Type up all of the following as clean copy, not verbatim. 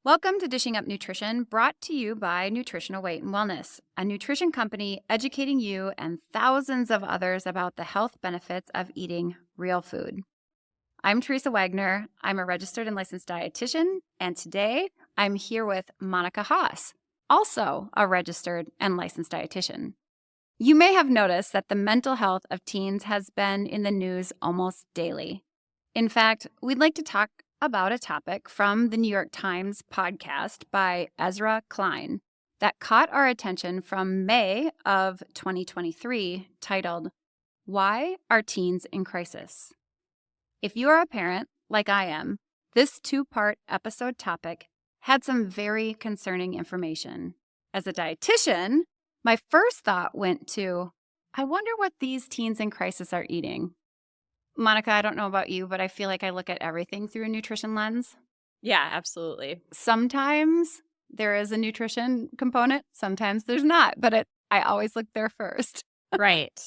Welcome to Dishing Up Nutrition, brought to you by Nutritional Weight and Wellness, a nutrition company educating you and thousands of others about the health benefits of eating real food. I'm Teresa Wagner. I'm a registered and licensed dietitian, and today I'm here with Monica Haas, also a registered and licensed dietitian. You may have noticed that the mental health of teens has been in the news almost daily. In fact, we'd like to talk about a topic from the New York Times podcast by Ezra Klein that caught our attention from May of 2023, titled, "Why Are Teens in Crisis?" If you are a parent, like I am, this two-part episode topic had some very concerning information. As a dietitian, my first thought went to, I wonder what these teens in crisis are eating. Monica, I don't know about you, but I feel like I look at everything through a nutrition lens. Yeah, absolutely. Sometimes there is a nutrition component, sometimes there's not, but I always look there first. Right.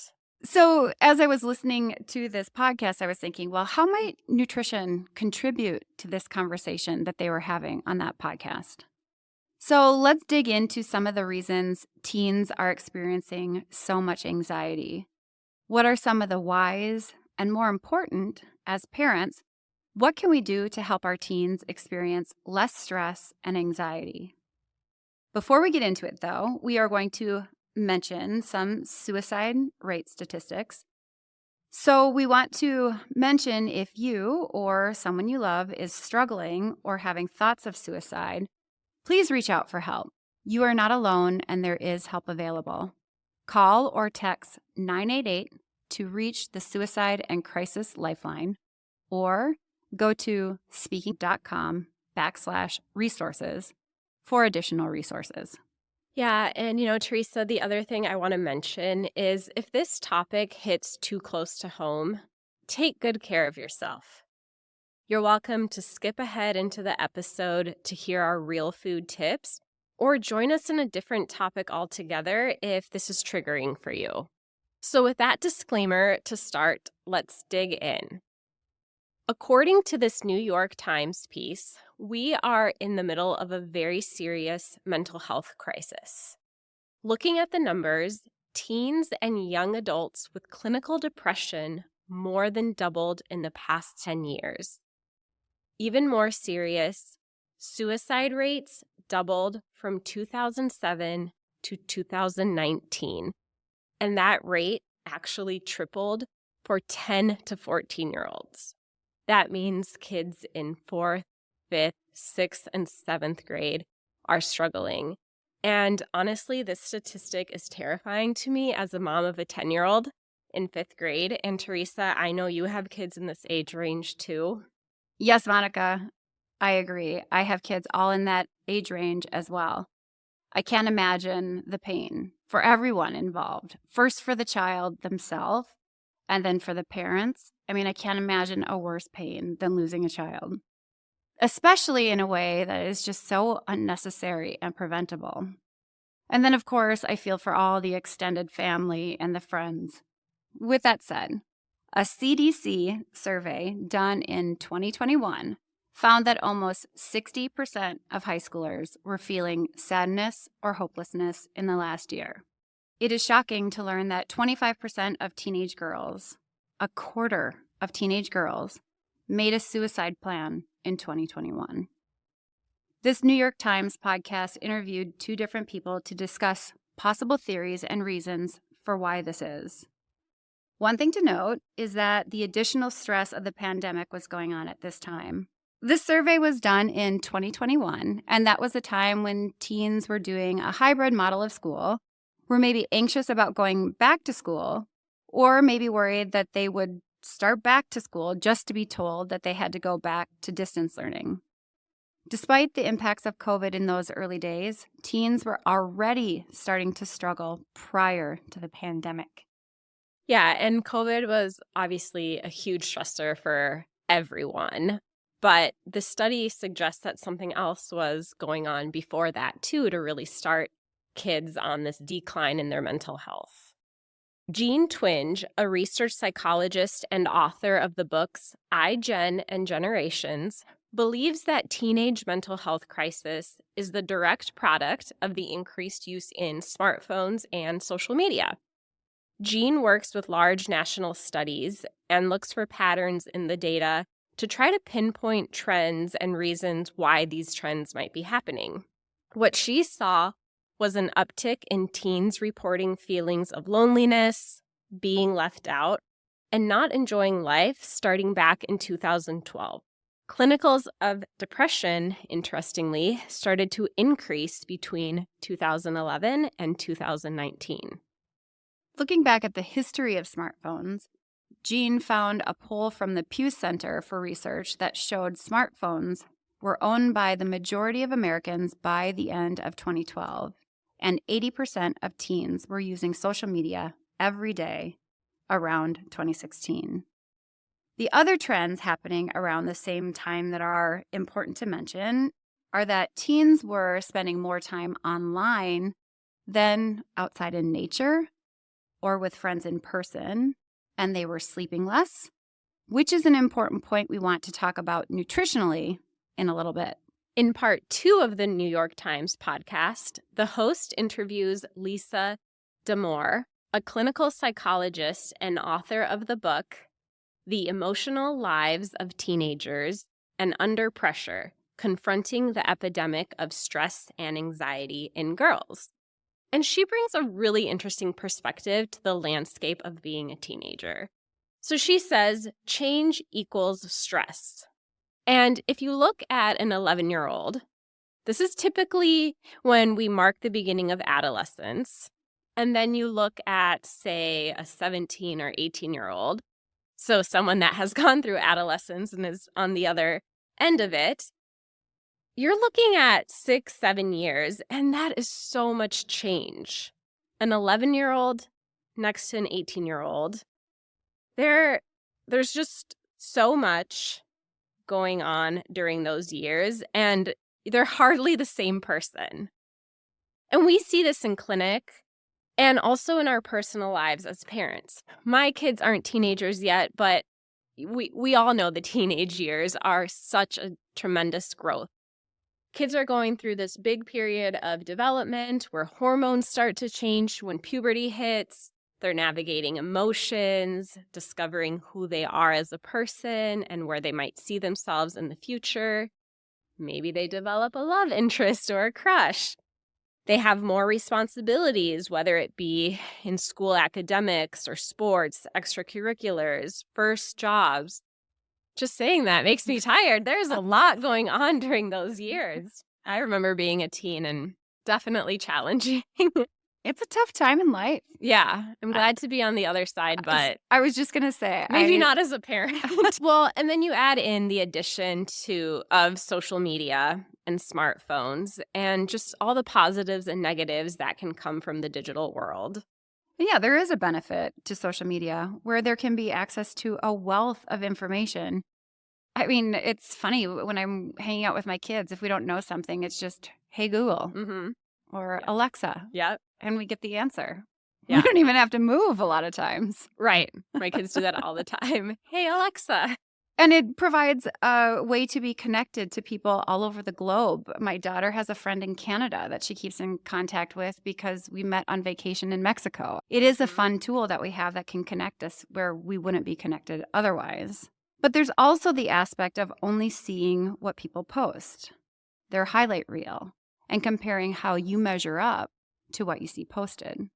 So as I was listening to this podcast, I was thinking, well, how might nutrition contribute to this conversation that they were having on that podcast? So let's dig into some of the reasons teens are experiencing so much anxiety. What are some of the whys? And more important, as parents, what can we do to help our teens experience less stress and anxiety? Before we get into it, though, we are going to mention some suicide rate statistics. So we want to mention if you or someone you love is struggling or having thoughts of suicide, please reach out for help. You are not alone and there is help available. Call or text 988 to reach the Suicide and Crisis Lifeline, or go to speaking.com/resources for additional resources. Yeah. And, Teresa, the other thing I want to mention is if this topic hits too close to home, take good care of yourself. You're welcome to skip ahead into the episode to hear our real food tips, or join us in a different topic altogether if this is triggering for you. So with that disclaimer to start, let's dig in. According to this New York Times piece, we are in the middle of a very serious mental health crisis. Looking at the numbers, teens and young adults with clinical depression more than doubled in the past 10 years. Even more serious, suicide rates doubled from 2007 to 2019. And that rate actually tripled for 10 to 14-year-olds. That means kids in 4th, 5th, 6th, and 7th grade are struggling. And honestly, this statistic is terrifying to me as a mom of a 10-year-old in 5th grade. And Teresa, I know you have kids in this age range too. Yes, Monica, I agree. I have kids all in that age range as well. I can't imagine the pain for everyone involved. First for the child themselves, and then for the parents. I mean, I can't imagine a worse pain than losing a child, especially in a way that is just so unnecessary and preventable. And then, of course, I feel for all the extended family and the friends. With that said, a CDC survey done in 2021 found that almost 60% of high schoolers were feeling sadness or hopelessness in the last year. It is shocking to learn that 25% of teenage girls, a quarter of teenage girls, made a suicide plan in 2021. This New York Times podcast interviewed two different people to discuss possible theories and reasons for why this is. One thing to note is that the additional stress of the pandemic was going on at this time. This survey was done in 2021, and that was a time when teens were doing a hybrid model of school, were maybe anxious about going back to school, or maybe worried that they would start back to school just to be told that they had to go back to distance learning. Despite the impacts of COVID in those early days, teens were already starting to struggle prior to the pandemic. Yeah, and COVID was obviously a huge stressor for everyone. But the study suggests that something else was going on before that, too, to really start kids on this decline in their mental health. Jean Twenge, a research psychologist and author of the books I, Gen, and Generations, believes that teenage mental health crisis is the direct product of the increased use in smartphones and social media. Jean works with large national studies and looks for patterns in the data to try to pinpoint trends and reasons why these trends might be happening. What she saw was an uptick in teens reporting feelings of loneliness, being left out, and not enjoying life starting back in 2012. Clinicals of depression, interestingly, started to increase between 2011 and 2019. Looking back at the history of smartphones, Jean found a poll from the Pew Center for Research that showed smartphones were owned by the majority of Americans by the end of 2012, and 80% of teens were using social media every day around 2016. The other trends happening around the same time that are important to mention are that teens were spending more time online than outside in nature or with friends in person, and they were sleeping less, which is an important point we want to talk about nutritionally in a little bit. In part 2 of the New York Times podcast, the host interviews Lisa Damore, a clinical psychologist and author of the book, The Emotional Lives of Teenagers and Under Pressure, Confronting the Epidemic of Stress and Anxiety in Girls. And she brings a really interesting perspective to the landscape of being a teenager. So she says, change equals stress. And if you look at an 11-year-old, this is typically when we mark the beginning of adolescence. And then you look at, say, a 17 or 18-year-old, so someone that has gone through adolescence and is on the other end of it, you're looking at 6-7 years, and that is so much change. An 11-year-old next to an 18-year-old, there's just so much going on during those years, and they're hardly the same person. And we see this in clinic and also in our personal lives as parents. My kids aren't teenagers yet, but we all know the teenage years are such a tremendous growth. Kids are going through this big period of development where hormones start to change when puberty hits. They're navigating emotions, discovering who they are as a person and where they might see themselves in the future. Maybe they develop a love interest or a crush. They have more responsibilities, whether it be in school academics or sports, extracurriculars, first jobs. Just saying that makes me tired. There's a lot going on during those years. I remember being a teen and definitely challenging. It's a tough time in life. Yeah, I'm glad to be on the other side, but I was just going to say, maybe not as a parent. Well, and then you add in the addition of social media and smartphones and just all the positives and negatives that can come from the digital world. Yeah, there is a benefit to social media where there can be access to a wealth of information. I mean, it's funny when I'm hanging out with my kids, if we don't know something, it's just, hey, Google or Alexa. Yep. And we get the answer. Yeah. We don't even have to move a lot of times. Right. My kids do that all the time. Hey, Alexa. And it provides a way to be connected to people all over the globe. My daughter has a friend in Canada that she keeps in contact with because we met on vacation in Mexico. It is a fun tool that we have that can connect us where we wouldn't be connected otherwise. But there's also the aspect of only seeing what people post, their highlight reel, and comparing how you measure up to what you see posted.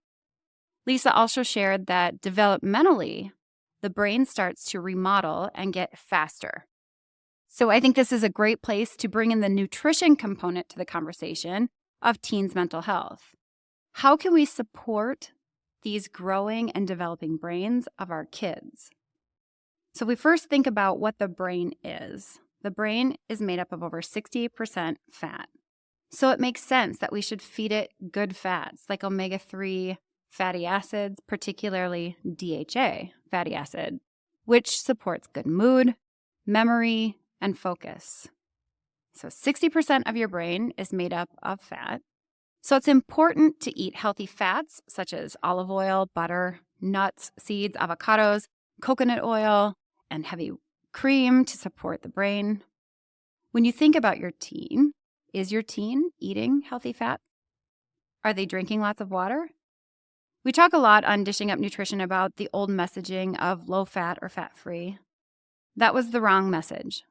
Lisa also shared that developmentally, the brain starts to remodel and get faster. So I think this is a great place to bring in the nutrition component to the conversation of teens' mental health. How can we support these growing and developing brains of our kids? So we first think about what the brain is. The brain is made up of over 60% fat. So it makes sense that we should feed it good fats like omega-3 fatty acids, particularly DHA fatty acid, which supports good mood, memory, and focus. So 60% of your brain is made up of fat. So it's important to eat healthy fats such as olive oil, butter, nuts, seeds, avocados, coconut oil, and heavy cream to support the brain. When you think about your teen, is your teen eating healthy fat? Are they drinking lots of water? We talk a lot on Dishing Up Nutrition about the old messaging of low fat or fat free. That was the wrong message.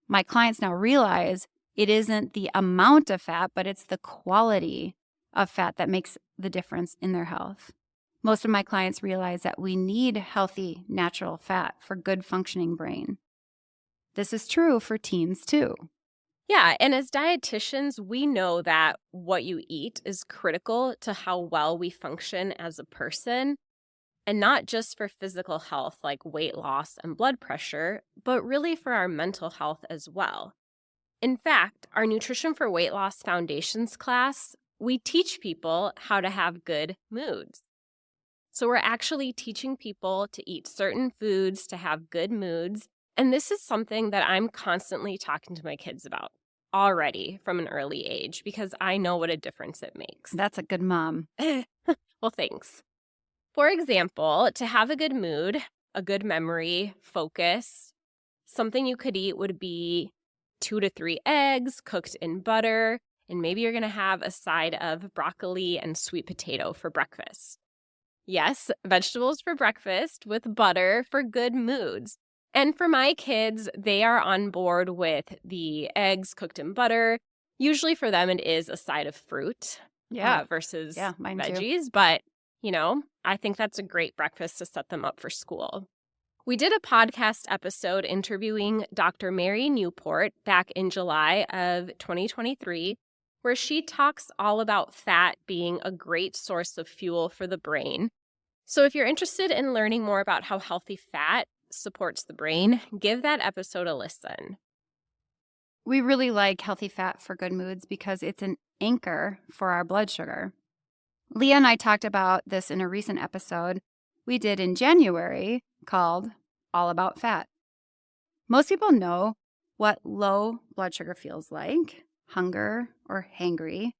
My clients now realize it isn't the amount of fat, but it's the quality of fat that makes the difference in their health. Most of my clients realize that we need healthy, natural fat for good functioning brain. This is true for teens too. Yeah, and as dietitians, we know that what you eat is critical to how well we function as a person, and not just for physical health like weight loss and blood pressure, but really for our mental health as well. In fact, our Nutrition for Weight Loss Foundations class, we teach people how to have good moods. So we're actually teaching people to eat certain foods to have good moods. And this is something that I'm constantly talking to my kids about already from an early age because I know what a difference it makes. That's a good mom. Well, thanks. For example, to have a good mood, a good memory, focus, something you could eat would be 2 to 3 eggs cooked in butter, and maybe you're going to have a side of broccoli and sweet potato for breakfast. Yes, vegetables for breakfast with butter for good moods. And for my kids, they are on board with the eggs cooked in butter. Usually for them, it is a side of fruit versus mine veggies. too. But, I think that's a great breakfast to set them up for school. We did a podcast episode interviewing Dr. Mary Newport back in July of 2023, where she talks all about fat being a great source of fuel for the brain. So if you're interested in learning more about how healthy fat supports the brain, give that episode a listen. We really like healthy fat for good moods because it's an anchor for our blood sugar. Leah and I talked about this in a recent episode we did in January called All About Fat. Most people know what low blood sugar feels like: hunger or hangry,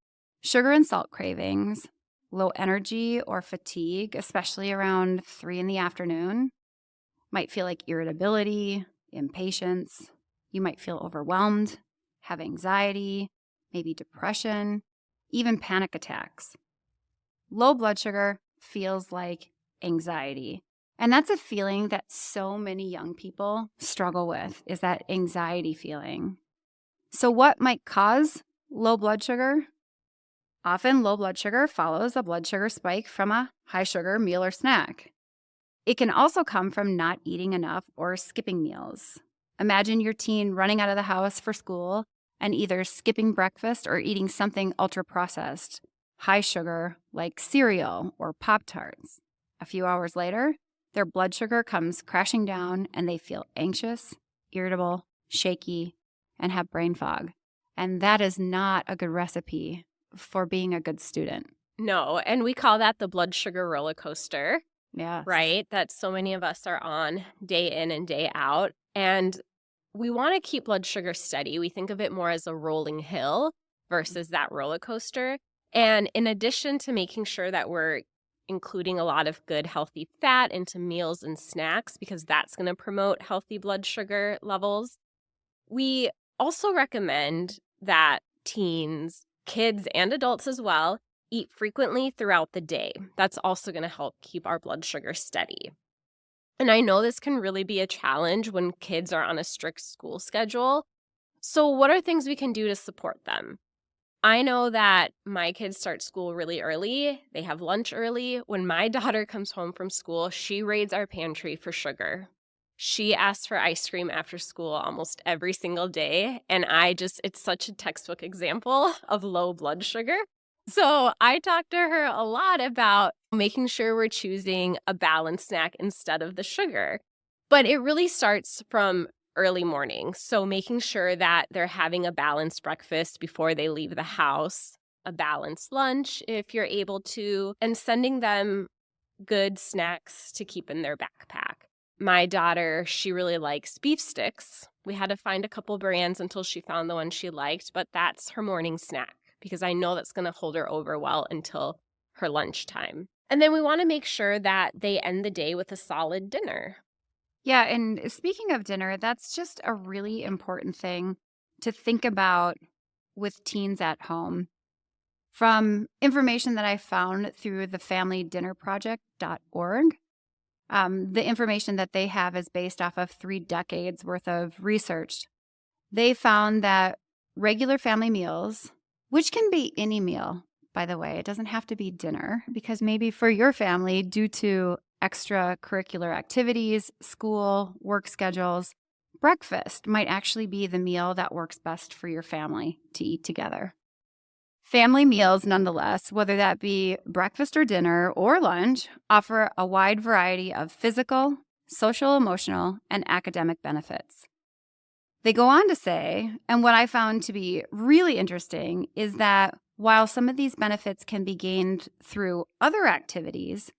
sugar and salt cravings, low energy or fatigue, especially around 3 in the afternoon. Might feel like irritability, impatience. You might feel overwhelmed, have anxiety, maybe depression, even panic attacks. Low blood sugar feels like anxiety. And that's a feeling that so many young people struggle with, is that anxiety feeling. So what might cause low blood sugar? Often low blood sugar follows a blood sugar spike from a high sugar meal or snack. It can also come from not eating enough or skipping meals. Imagine your teen running out of the house for school and either skipping breakfast or eating something ultra-processed, high sugar like cereal or Pop-Tarts. A few hours later, their blood sugar comes crashing down and they feel anxious, irritable, shaky, and have brain fog. And that is not a good recipe for being a good student. No, and we call that the blood sugar roller coaster. Yeah. Right? That so many of us are on day in and day out. And we want to keep blood sugar steady. We think of it more as a rolling hill versus that roller coaster. And in addition to making sure that we're including a lot of good, healthy fat into meals and snacks, because that's going to promote healthy blood sugar levels, we also recommend that teens, kids, and adults as well, eat frequently throughout the day. That's also going to help keep our blood sugar steady. And I know this can really be a challenge when kids are on a strict school schedule. So what are things we can do to support them? I know that my kids start school really early. They have lunch early. When my daughter comes home from school, she raids our pantry for sugar. She asks for ice cream after school almost every single day. And it's such a textbook example of low blood sugar. So I talked to her a lot about making sure we're choosing a balanced snack instead of the sugar. But it really starts from early morning. So making sure that they're having a balanced breakfast before they leave the house, a balanced lunch if you're able to, and sending them good snacks to keep in their backpack. My daughter, she really likes beef sticks. We had to find a couple brands until she found the one she liked, but that's her morning snack, because I know that's going to hold her over well until her lunchtime. And then we want to make sure that they end the day with a solid dinner. Yeah, and speaking of dinner, that's just a really important thing to think about with teens at home. From information that I found through the familydinnerproject.org, the information that they have is based off of 3 decades worth of research. They found that regular family meals, which can be any meal, by the way, it doesn't have to be dinner, because maybe for your family, due to extracurricular activities, school, work schedules, breakfast might actually be the meal that works best for your family to eat together. Family meals, nonetheless, whether that be breakfast or dinner or lunch, offer a wide variety of physical, social, emotional, and academic benefits. They go on to say, and what I found to be really interesting is that while some of these benefits can be gained through other activities,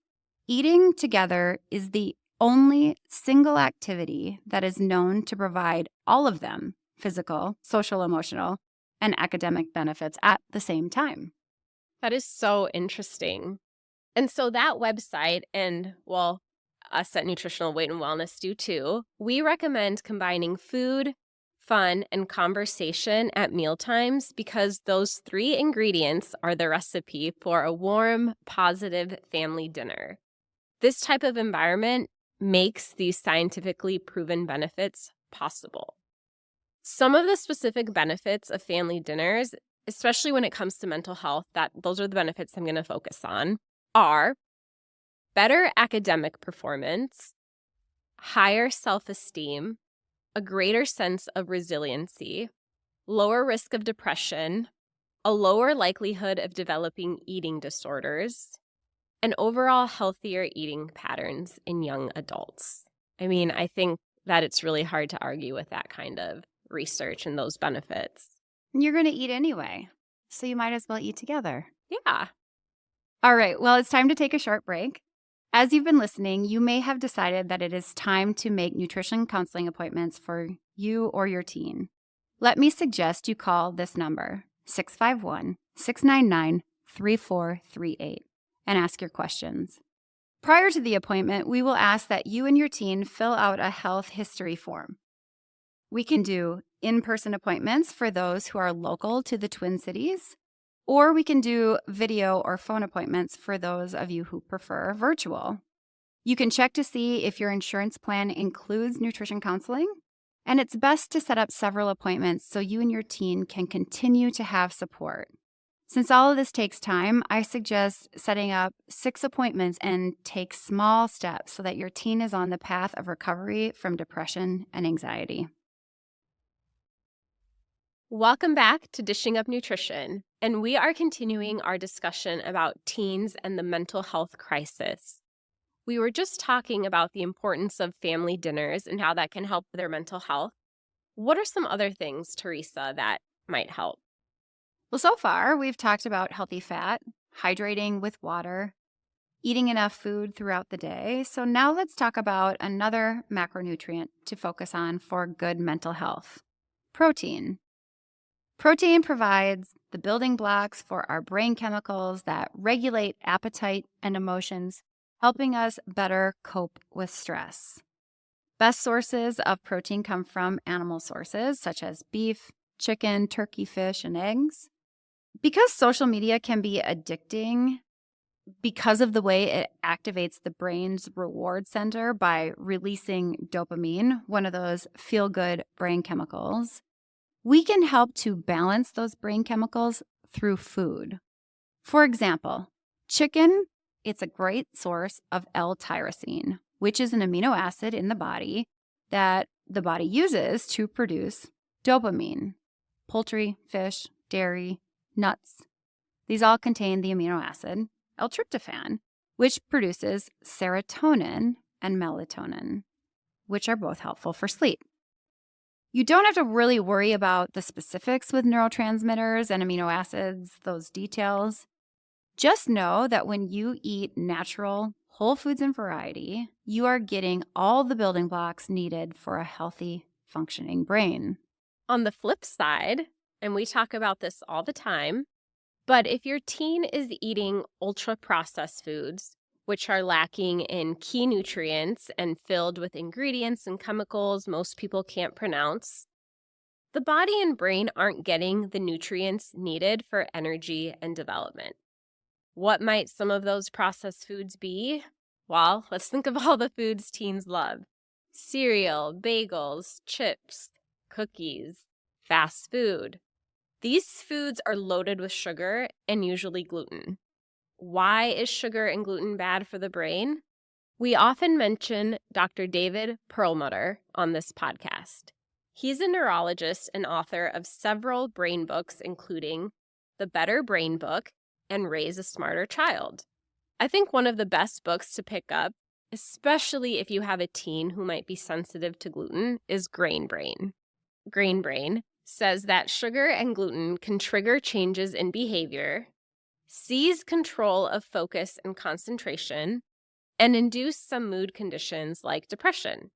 eating together is the only single activity that is known to provide all of them physical, social, emotional, and academic benefits at the same time. That is so interesting. And so that website and, well, us at Nutritional Weight and Wellness do too, we recommend combining food, fun, and conversation at mealtimes because those 3 ingredients are the recipe for a warm, positive family dinner. This type of environment makes these scientifically proven benefits possible. Some of the specific benefits of family dinners, especially when it comes to mental health, those are the benefits I'm going to focus on, are better academic performance, higher self-esteem, a greater sense of resiliency, lower risk of depression, a lower likelihood of developing eating disorders, and overall healthier eating patterns in young adults. I mean, I think that it's really hard to argue with that kind of research and those benefits. You're going to eat anyway, so you might as well eat together. Yeah. All right, well, it's time to take a short break. As you've been listening, you may have decided that it is time to make nutrition counseling appointments for you or your teen. Let me suggest you call this number, 651-699-3438, and ask your questions. Prior to the appointment, we will ask that you and your teen fill out a health history form. We can do in-person appointments for those who are local to the Twin Cities, or we can do video or phone appointments for those of you who prefer virtual. You can check to see if your insurance plan includes nutrition counseling, and it's best to set up several appointments so you and your teen can continue to have support. Since all of this takes time, I suggest setting up 6 appointments and take small steps so that your teen is on the path of recovery from depression and anxiety. Welcome back to Dishing Up Nutrition, and we are continuing our discussion about teens and the mental health crisis. We were just talking about the importance of family dinners and how that can help their mental health. What are some other things, Teresa, that might help? Well, so far, we've talked about healthy fat, hydrating with water, eating enough food throughout the day. So now let's talk about another macronutrient to focus on for good mental health: protein. Protein provides the building blocks for our brain chemicals that regulate appetite and emotions, helping us better cope with stress. Best sources of protein come from animal sources such as beef, chicken, turkey, fish, and eggs. Because social media can be addicting because of the way it activates the brain's reward center by releasing dopamine, one of those feel-good brain chemicals, we can help to balance those brain chemicals through food. For example, chicken, it's a great source of L-tyrosine, which is an amino acid in the body that the body uses to produce dopamine. Poultry, fish, dairy, nuts, these all contain the amino acid L-tryptophan, which produces serotonin and melatonin, which are both helpful for sleep. You don't have to really worry about the specifics with neurotransmitters and amino acids, those details. Just know that when you eat natural, whole foods and variety, you are getting all the building blocks needed for a healthy, functioning brain. On the flip side, and we talk about this all the time, but if your teen is eating ultra-processed foods, which are lacking in key nutrients and filled with ingredients and chemicals most people can't pronounce, the body and brain aren't getting the nutrients needed for energy and development. What might some of those processed foods be? Well, let's think of all the foods teens love: cereal, bagels, chips, cookies, fast food. These foods are loaded with sugar and usually gluten. Why is sugar and gluten bad for the brain? We often mention Dr. David Perlmutter on this podcast. He's a neurologist and author of several brain books, including The Better Brain Book and Raise a Smarter Child. I think one of the best books to pick up, especially if you have a teen who might be sensitive to gluten, is Grain Brain. Grain Brain says that sugar and gluten can trigger changes in behavior, seize control of focus and concentration, and induce some mood conditions like depression.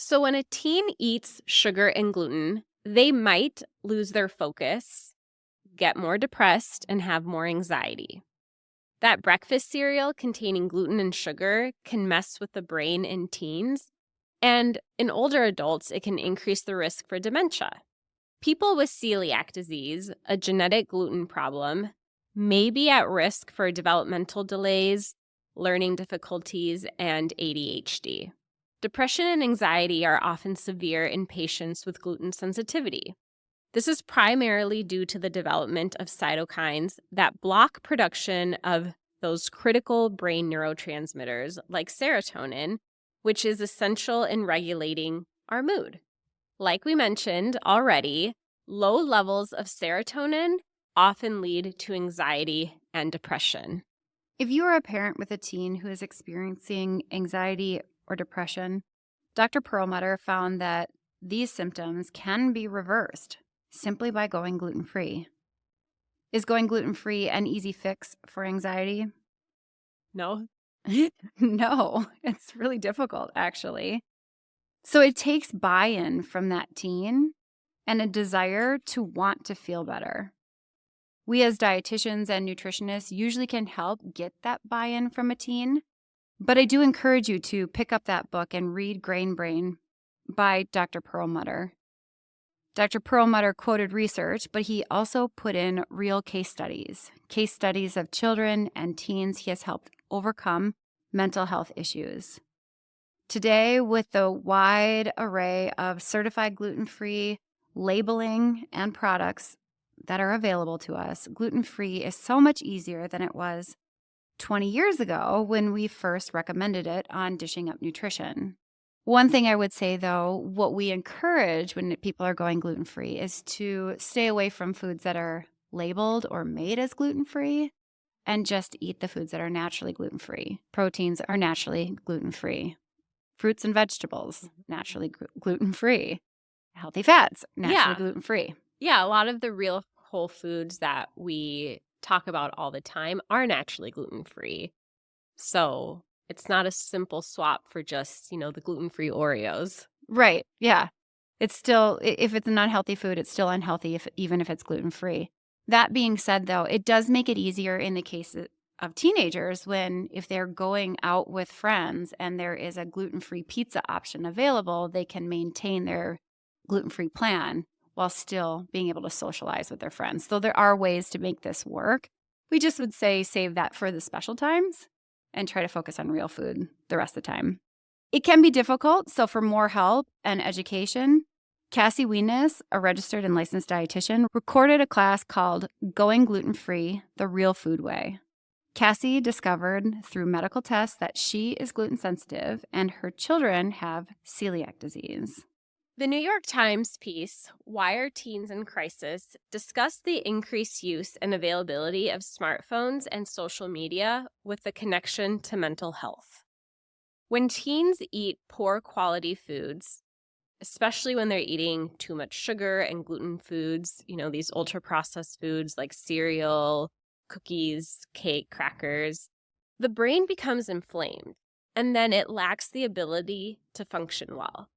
So when a teen eats sugar and gluten, they might lose their focus, get more depressed, and have more anxiety. That breakfast cereal containing gluten and sugar can mess with the brain in teens, and in older adults, it can increase the risk for dementia. People with celiac disease, a genetic gluten problem, may be at risk for developmental delays, learning difficulties, and ADHD. Depression and anxiety are often severe in patients with gluten sensitivity. This is primarily due to the development of cytokines that block production of those critical brain neurotransmitters like serotonin, which is essential in regulating our mood. Like we mentioned already, low levels of serotonin often lead to anxiety and depression. If you are a parent with a teen who is experiencing anxiety or depression, Dr. Perlmutter found that these symptoms can be reversed simply by going gluten-free. Is going gluten-free an easy fix for anxiety? No? No, it's really difficult, actually. So it takes buy-in from that teen and a desire to want to feel better. We as dietitians and nutritionists usually can help get that buy-in from a teen, but I do encourage you to pick up that book and read Grain Brain by Dr. Perlmutter. Dr. Perlmutter quoted research, but he also put in real case studies of children and teens he has helped overcome mental health issues. Today, with the wide array of certified gluten-free labeling and products that are available to us, gluten-free is so much easier than it was 20 years ago when we first recommended it on Dishing Up Nutrition. One thing I would say, though, what we encourage when people are going gluten-free is to stay away from foods that are labeled or made as gluten-free and just eat the foods that are naturally gluten-free. Proteins are naturally gluten-free. Fruits and vegetables, naturally gluten-free. Healthy fats, naturally gluten-free. Yeah, a lot of the real whole foods that we talk about all the time are naturally gluten-free. So it's not a simple swap for just, the gluten-free Oreos. Right, yeah. It's still, if it's an unhealthy food, it's still unhealthy even if it's gluten-free. That being said, though, it does make it easier in the case of teenagers if they're going out with friends and there is a gluten-free pizza option available, they can maintain their gluten-free plan while still being able to socialize with their friends. So there are ways to make this work. We just would say save that for the special times and try to focus on real food the rest of the time. It can be difficult, so for more help and education, Cassie Weeness, a registered and licensed dietitian, recorded a class called Going Gluten-Free, the Real Food Way. Cassie discovered through medical tests that she is gluten sensitive and her children have celiac disease. The New York Times piece, Why Are Teens in Crisis?, discussed the increased use and availability of smartphones and social media with the connection to mental health. When teens eat poor quality foods, especially when they're eating too much sugar and gluten foods, these ultra processed foods like cereal, cookies, cake, crackers, the brain becomes inflamed, and then it lacks the ability to function well.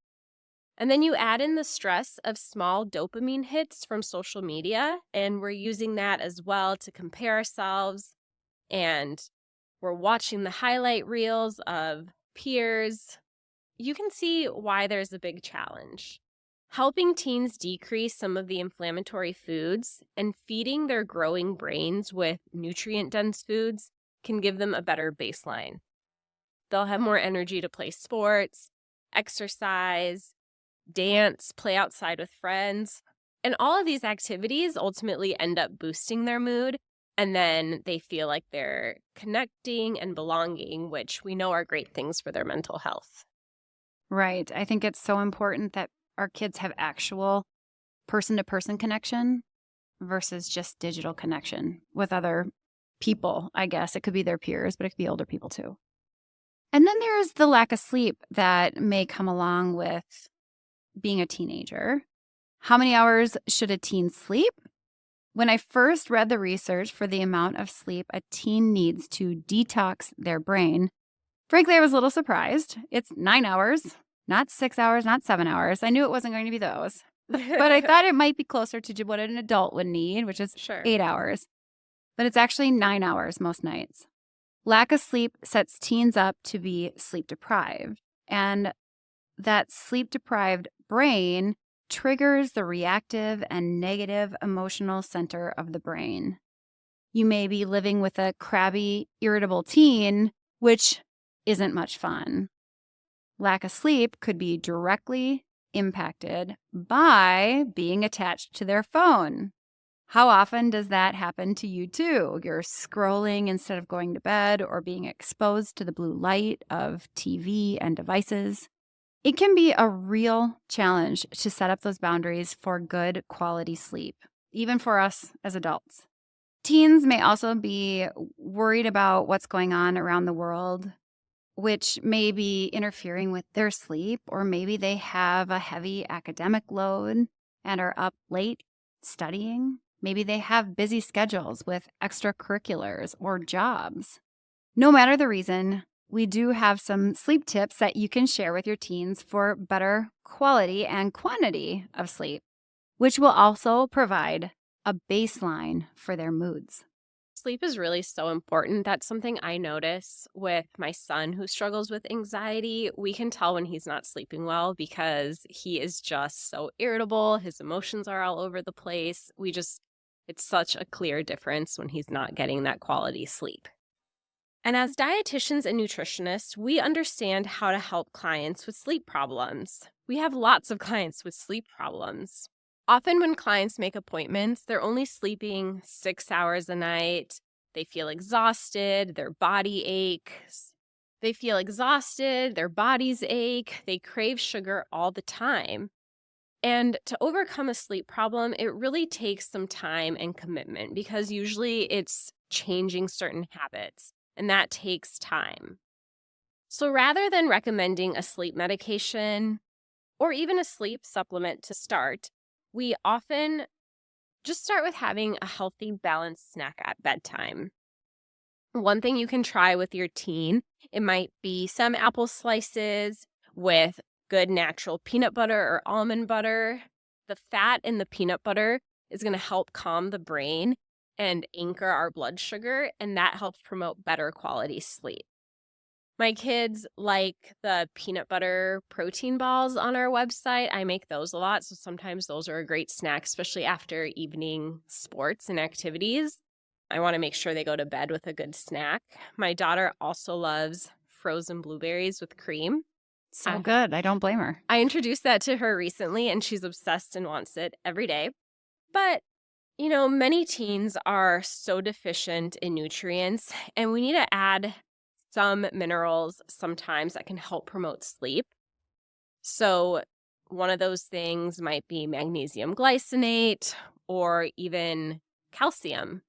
And then you add in the stress of small dopamine hits from social media, and we're using that as well to compare ourselves, and we're watching the highlight reels of peers. You can see why there's a big challenge. Helping teens decrease some of the inflammatory foods and feeding their growing brains with nutrient-dense foods can give them a better baseline. They'll have more energy to play sports, exercise, dance, play outside with friends. And all of these activities ultimately end up boosting their mood. And then they feel like they're connecting and belonging, which we know are great things for their mental health. Right. I think it's so important that our kids have actual person-to-person connection versus just digital connection with other people, I guess. It could be their peers, but it could be older people too. And then there's the lack of sleep that may come along with being a teenager. How many hours should a teen sleep? When I first read the research for the amount of sleep a teen needs to detox their brain, frankly, I was a little surprised. It's 9 hours, not 6 hours, not 7 hours. I knew it wasn't going to be those, but I thought it might be closer to what an adult would need, which is Sure. 8 hours. But it's actually 9 hours most nights. Lack of sleep sets teens up to be sleep deprived. And that sleep deprived brain triggers the reactive and negative emotional center of the brain. You may be living with a crabby, irritable teen, which isn't much fun. Lack of sleep could be directly impacted by being attached to their phone. How often does that happen to you too? You're scrolling instead of going to bed or being exposed to the blue light of TV and devices. It can be a real challenge to set up those boundaries for good quality sleep, even for us as adults. Teens may also be worried about what's going on around the world, which may be interfering with their sleep, or maybe they have a heavy academic load and are up late studying. Maybe they have busy schedules with extracurriculars or jobs. No matter the reason, we do have some sleep tips that you can share with your teens for better quality and quantity of sleep, which will also provide a baseline for their moods. Sleep is really so important. That's something I notice with my son who struggles with anxiety. We can tell when he's not sleeping well because he is just so irritable. His emotions are all over the place. It's such a clear difference when he's not getting that quality sleep. And as dietitians and nutritionists, we understand how to help clients with sleep problems. We have lots of clients with sleep problems. Often when clients make appointments, they're only sleeping 6 hours a night. They feel exhausted, their body aches. They feel exhausted, their bodies ache. They crave sugar all the time. And to overcome a sleep problem, it really takes some time and commitment because usually it's changing certain habits, and that takes time. So rather than recommending a sleep medication or even a sleep supplement to start, we often just start with having a healthy, balanced snack at bedtime. One thing you can try with your teen, it might be some apple slices with good natural peanut butter or almond butter. The fat in the peanut butter is going to help calm the brain and anchor our blood sugar, and that helps promote better quality sleep. My kids like the peanut butter protein balls on our website. I make those a lot, so sometimes those are a great snack, especially after evening sports and activities. I want to make sure they go to bed with a good snack. My daughter also loves frozen blueberries with cream. So good. I don't blame her. I introduced that to her recently, and she's obsessed and wants it every day. But many teens are so deficient in nutrients, and we need to add some minerals sometimes that can help promote sleep. So one of those things might be magnesium glycinate or even calcium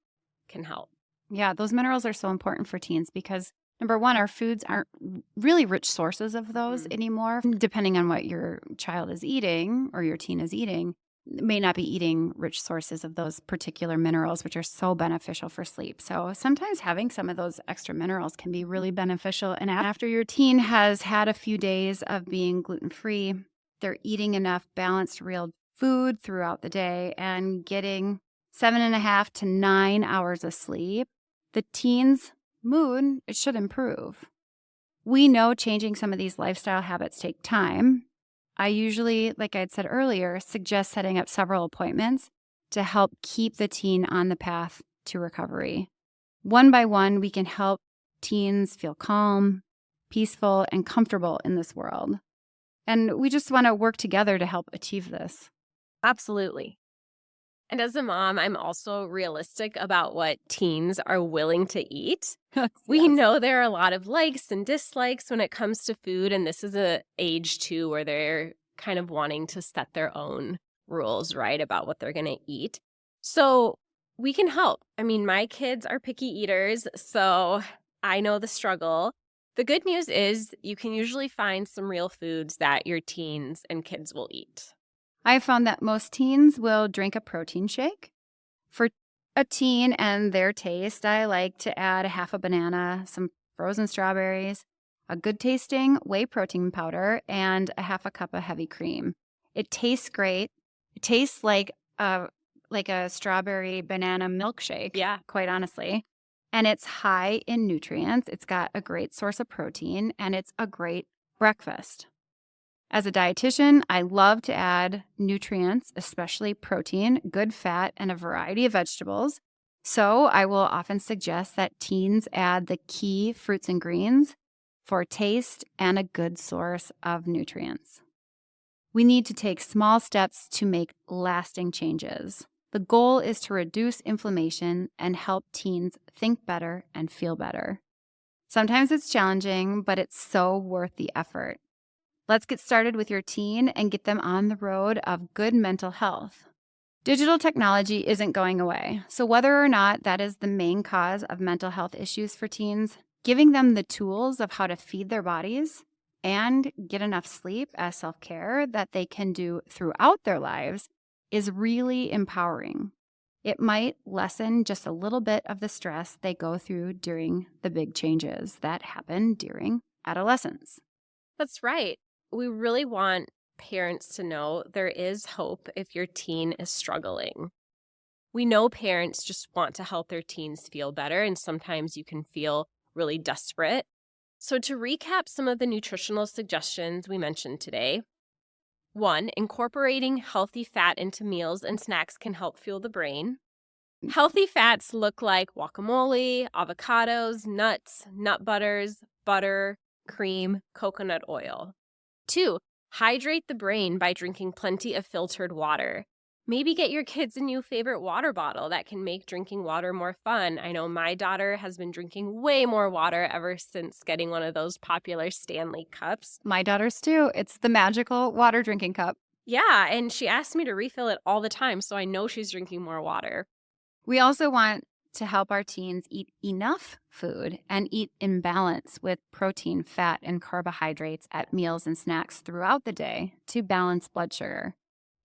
can help. Yeah, those minerals are so important for teens because, number one, our foods aren't really rich sources of those anymore. Depending on what your child is eating or your teen is eating, may not be eating rich sources of those particular minerals, which are so beneficial for sleep. So sometimes having some of those extra minerals can be really beneficial. And after your teen has had a few days of being gluten-free, they're eating enough balanced, real food throughout the day and getting 7.5 to 9 hours of sleep, the teen's mood, it should improve. We know changing some of these lifestyle habits take time, I usually, like I'd said earlier, suggest setting up several appointments to help keep the teen on the path to recovery. One by one, we can help teens feel calm, peaceful, and comfortable in this world. And we just want to work together to help achieve this. Absolutely. And as a mom, I'm also realistic about what teens are willing to eat. We Yes. know there are a lot of likes and dislikes when it comes to food, and this is a age too where they're kind of wanting to set their own rules, right, about what they're going to eat. So we can help. I mean, my kids are picky eaters, so I know the struggle. The good news is you can usually find some real foods that your teens and kids will eat. I've found that most teens will drink a protein shake. For a teen and their taste, I like to add a half a banana, some frozen strawberries, a good tasting whey protein powder, and a half a cup of heavy cream. It tastes great. It tastes like a strawberry banana milkshake, Yeah. quite honestly. And it's high in nutrients. It's got a great source of protein, and it's a great breakfast. As a dietitian, I love to add nutrients, especially protein, good fat, and a variety of vegetables. So I will often suggest that teens add the key fruits and greens for taste and a good source of nutrients. We need to take small steps to make lasting changes. The goal is to reduce inflammation and help teens think better and feel better. Sometimes it's challenging, but it's so worth the effort. Let's get started with your teen and get them on the road of good mental health. Digital technology isn't going away, so whether or not that is the main cause of mental health issues for teens, giving them the tools of how to feed their bodies and get enough sleep as self-care that they can do throughout their lives is really empowering. It might lessen just a little bit of the stress they go through during the big changes that happen during adolescence. That's right. We really want parents to know there is hope if your teen is struggling. We know parents just want to help their teens feel better, and sometimes you can feel really desperate. So, to recap some of the nutritional suggestions we mentioned today, 1, incorporating healthy fat into meals and snacks can help fuel the brain. Healthy fats look like guacamole, avocados, nuts, nut butters, butter, cream, coconut oil. 2, hydrate the brain by drinking plenty of filtered water. Maybe get your kids a new favorite water bottle that can make drinking water more fun. I know my daughter has been drinking way more water ever since getting one of those popular Stanley cups. My daughters too. It's the magical water drinking cup. Yeah, and she asks me to refill it all the time, so I know she's drinking more water. We also want to help our teens eat enough food and eat in balance with protein, fat, and carbohydrates at meals and snacks throughout the day to balance blood sugar.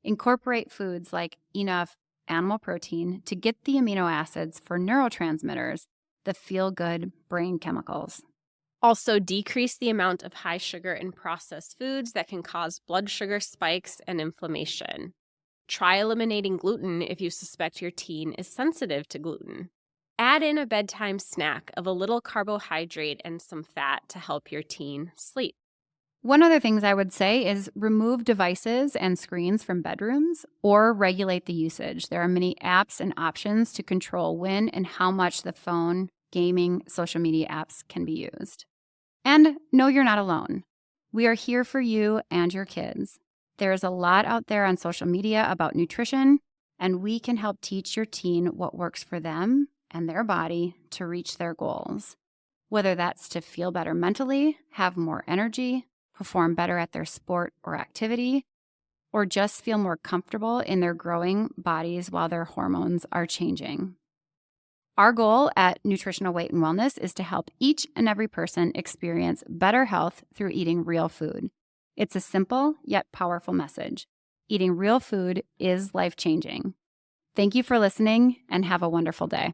Incorporate foods like enough animal protein to get the amino acids for neurotransmitters, the feel-good brain chemicals. Also, decrease the amount of high sugar and processed foods that can cause blood sugar spikes and inflammation. Try eliminating gluten if you suspect your teen is sensitive to gluten. Add in a bedtime snack of a little carbohydrate and some fat to help your teen sleep. One other things I would say is remove devices and screens from bedrooms or regulate the usage. There are many apps and options to control when and how much the phone, gaming, social media apps can be used. And know you're not alone. We are here for you and your kids. There is a lot out there on social media about nutrition, and we can help teach your teen what works for them and their body to reach their goals. Whether that's to feel better mentally, have more energy, perform better at their sport or activity, or just feel more comfortable in their growing bodies while their hormones are changing. Our goal at Nutritional Weight and Wellness is to help each and every person experience better health through eating real food. It's a simple yet powerful message. Eating real food is life-changing. Thank you for listening and have a wonderful day.